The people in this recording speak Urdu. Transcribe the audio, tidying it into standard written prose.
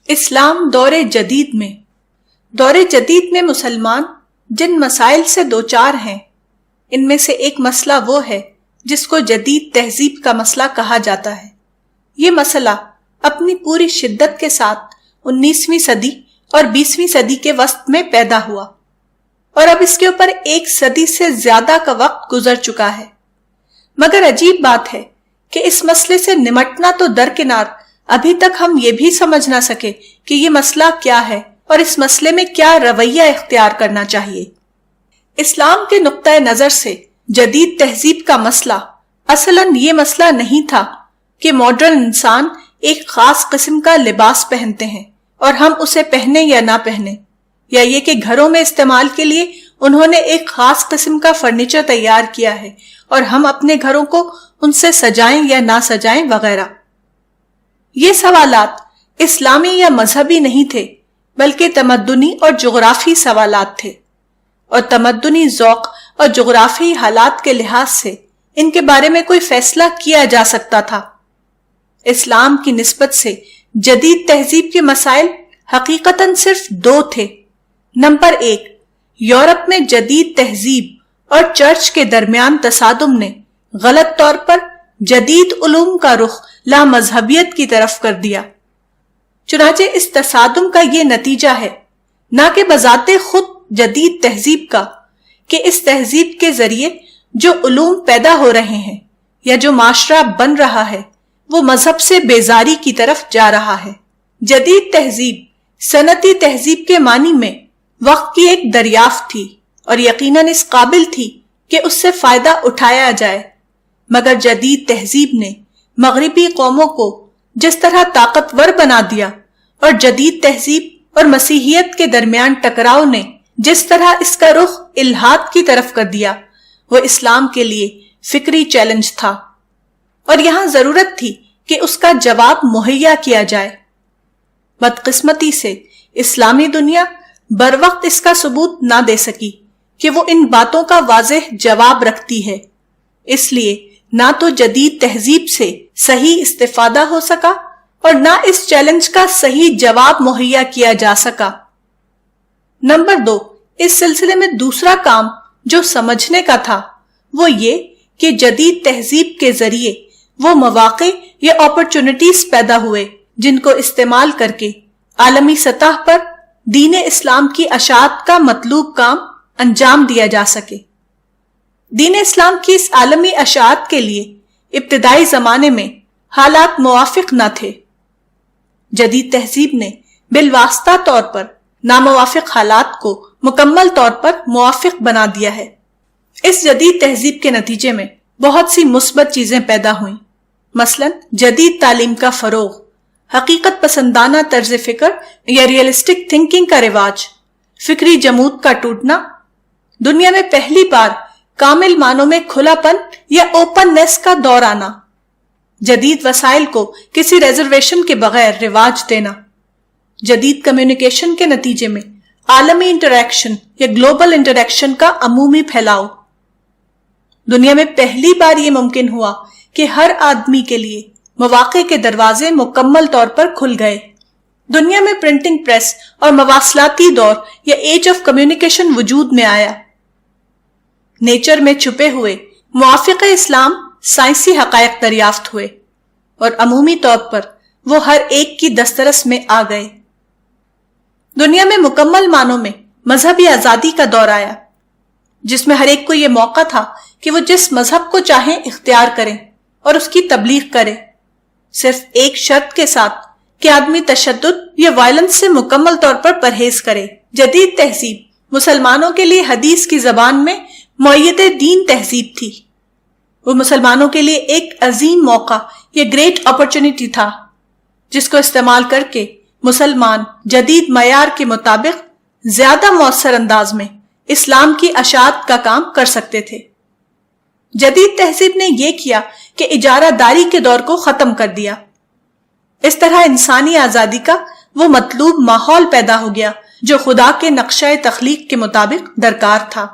اسلام دور جدید میں مسلمان جن مسائل سے دوچار ہیں ان میں سے ایک مسئلہ وہ ہے جس کو جدید تہذیب کا مسئلہ کہا جاتا ہے۔ یہ مسئلہ اپنی پوری شدت کے ساتھ 19ویں صدی اور 20ویں صدی کے وسط میں پیدا ہوا اور اب اس کے اوپر 1 صدی سے زیادہ کا وقت گزر چکا ہے۔ مگر عجیب بات ہے کہ اس مسئلے سے نمٹنا تو درکنار، ابھی تک ہم یہ بھی سمجھ نہ سکے کہ یہ مسئلہ کیا ہے اور اس مسئلے میں کیا رویہ اختیار کرنا چاہیے۔ اسلام کے نقطۂ نظر سے جدید تہذیب کا مسئلہ اصلاً یہ مسئلہ نہیں تھا کہ ماڈرن انسان ایک خاص قسم کا لباس پہنتے ہیں اور ہم اسے پہنے یا نہ پہنے، یا یہ کہ گھروں میں استعمال کے لیے انہوں نے ایک خاص قسم کا فرنیچر تیار کیا ہے اور ہم اپنے گھروں کو ان سے سجائیں یا نہ سجائیں وغیرہ۔ یہ سوالات اسلامی یا مذہبی نہیں تھے بلکہ تمدنی اور جغرافی سوالات تھے، اور تمدنی ذوق اور جغرافی حالات کے لحاظ سے ان کے بارے میں کوئی فیصلہ کیا جا سکتا تھا۔ اسلام کی نسبت سے جدید تہذیب کے مسائل حقیقتاً صرف 2 تھے۔ نمبر 1، یورپ میں جدید تہذیب اور چرچ کے درمیان تصادم نے غلط طور پر جدید علوم کا رخ لامذہبیت کی طرف کر دیا۔ چنانچہ اس تصادم کا یہ نتیجہ ہے، نہ کہ بذات خود جدید تہذیب کا، کہ اس تہذیب کے ذریعے جو علوم پیدا ہو رہے ہیں یا جو معاشرہ بن رہا ہے وہ مذہب سے بیزاری کی طرف جا رہا ہے۔ جدید تہذیب صنعتی تہذیب کے معنی میں وقت کی ایک دریافت تھی اور یقیناً اس قابل تھی کہ اس سے فائدہ اٹھایا جائے، مگر جدید تہذیب نے مغربی قوموں کو جس طرح طاقتور بنا دیا اور جدید تہذیب اور مسیحیت کے درمیان ٹکراؤ نے جس طرح اس کا رخ الحاد کی طرف کر دیا، وہ اسلام کے لیے فکری چیلنج تھا اور یہاں ضرورت تھی کہ اس کا جواب مہیا کیا جائے۔ بدقسمتی سے اسلامی دنیا بروقت اس کا ثبوت نہ دے سکی کہ وہ ان باتوں کا واضح جواب رکھتی ہے، اس لیے نہ تو جدید تہذیب سے صحیح استفادہ ہو سکا اور نہ اس چیلنج کا صحیح جواب مہیا کیا جا سکا۔ نمبر 2، اس سلسلے میں دوسرا کام جو سمجھنے کا تھا وہ یہ کہ جدید تہذیب کے ذریعے وہ مواقع یا اپرچونٹیز پیدا ہوئے جن کو استعمال کر کے عالمی سطح پر دین اسلام کی اشاعت کا مطلوب کام انجام دیا جا سکے۔ دین اسلام کی اس عالمی اشاعت کے لیے ابتدائی زمانے میں حالات موافق نہ تھے۔ جدید تہذیب نے بالواسطہ طور پر ناموافق حالات کو مکمل طور پر موافق بنا دیا ہے۔ اس جدید تہذیب کے نتیجے میں بہت سی مثبت چیزیں پیدا ہوئیں، مثلا جدید تعلیم کا فروغ، حقیقت پسندانہ طرز فکر یا ریئلسٹک تھنکنگ کا رواج، فکری جمود کا ٹوٹنا، دنیا میں پہلی بار کامل معنوں میں کھلا پن یا اوپن نیس کا دور آنا، جدید وسائل کو کسی ریزرویشن کے بغیر رواج دینا، جدید کمیونیکیشن کے نتیجے میں عالمی انٹریکشن یا گلوبل انٹریکشن کا عمومی پھیلاؤ۔ دنیا میں پہلی بار یہ ممکن ہوا کہ ہر آدمی کے لیے مواقع کے دروازے مکمل طور پر کھل گئے۔ دنیا میں پرنٹنگ پریس اور مواصلاتی دور یا ایج آف کمیونیکیشن وجود میں آیا۔ نیچر میں چھپے ہوئے موافق اسلام سائنسی حقائق دریافت ہوئے اور عمومی طور پر وہ ہر ایک کی دسترس میں آ گئے۔ دنیا میں مکمل معنوں میں مذہبی آزادی کا دور آیا، جس میں ہر ایک کو یہ موقع تھا کہ وہ جس مذہب کو چاہیں اختیار کریں اور اس کی تبلیغ کرے، صرف ایک شرط کے ساتھ کہ آدمی تشدد یا وائلنس سے مکمل طور پر پرہیز کرے۔ جدید تہذیب مسلمانوں کے لیے حدیث کی زبان میں معید دین تہذیب تھی۔ وہ مسلمانوں کے لیے ایک عظیم موقع یا گریٹ اپرچونٹی تھا جس کو استعمال کر کے مسلمان جدید معیار کے مطابق زیادہ مؤثر انداز میں اسلام کی اشاعت کا کام کر سکتے تھے۔ جدید تہذیب نے یہ کیا کہ اجارہ داری کے دور کو ختم کر دیا۔ اس طرح انسانی آزادی کا وہ مطلوب ماحول پیدا ہو گیا جو خدا کے نقشہ تخلیق کے مطابق درکار تھا۔